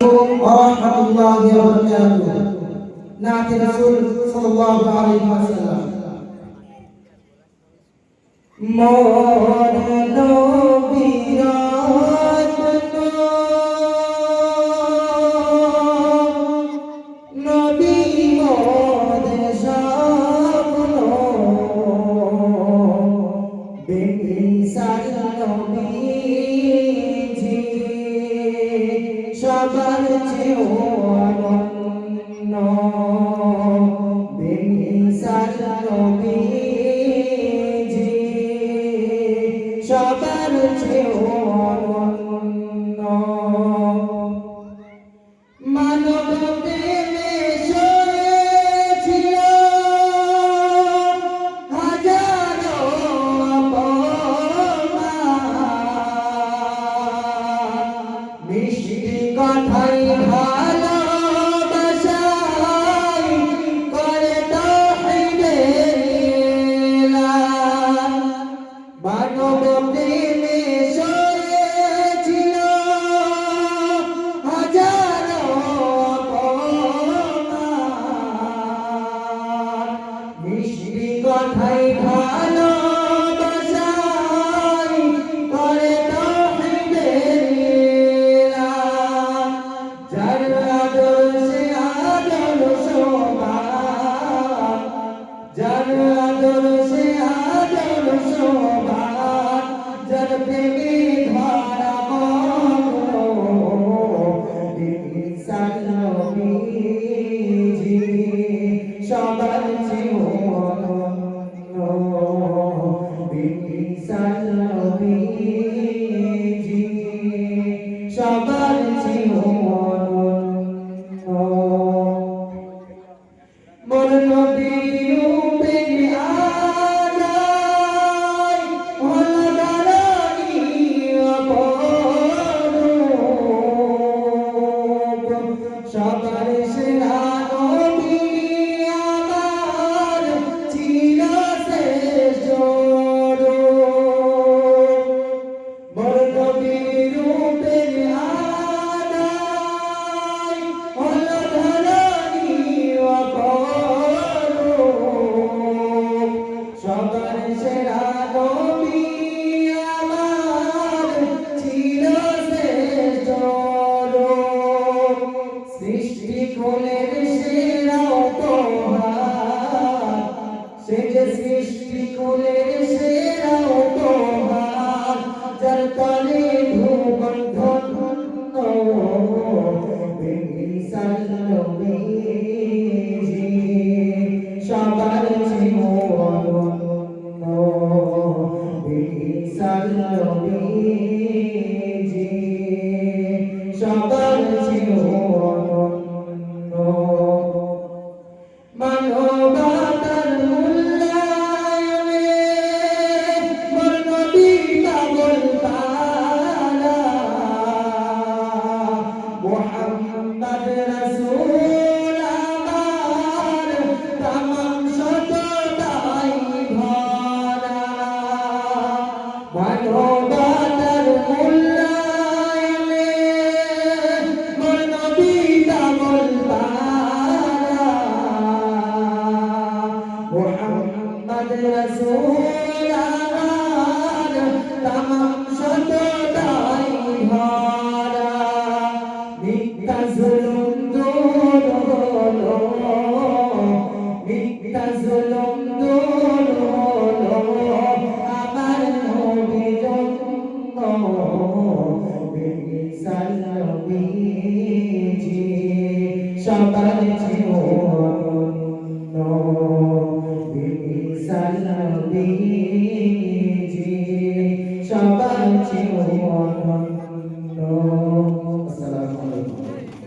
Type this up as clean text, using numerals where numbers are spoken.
warahmatullahi wabarakatuh. Nabi Rasul sallallahu alaihi wasallam. সবার চেয়েও অনন্য বেমিসাল নবীজি সবার চেয়েও অনন্য মানব প্রেমে সয়েছিল হাজারো মিষ্টি কথাই ভালোবাসাই করে তাহিদের এলান মানব প্রেমে সয়েছিল হাজারো অপমান মিষ্টি কথাই ভালোবাসাই করে সবার চেয়েও অনন্য বিসাল নবীজি সবার চেয়েও অনন্য মোর নবীর উপরে আলাই হল দারানি অপরূপ সবার সেরা নবী আমার চির শ্রেষ্ঠ রূপ মোর নবীর উপরে আলাই হল দারানি অপরূপ সবার সেরা নবী আমার চির শ্রেষ্ঠ রূপ সৃষ্টি কোলের সেরা উপহার সে যে সৃষ্টি কোলের সেরা উপহার যার তলে ভুবন ধন্য বেমিসাল নবীজি সবার চেয়েও অনন্য বেমিসাল নবীজি সবার চেয়েও অনন্য মানবতার মূল্যায়নে মোর নবী পাগল পারা মুহাম্মদ রাসূল আমার তামাম সততাই ভরা মানবতার মূল্যায়নে মোর নবী পাগল পারা মুহাম্মদ রাসূল আমার তামাম সততাই ভরা মিথ্যা জুলুম দূর হলো মিথ্যা জুলুম দূর হলো আমার নবীর জন্য বেমিসাল নবীজি সবার চেয়েও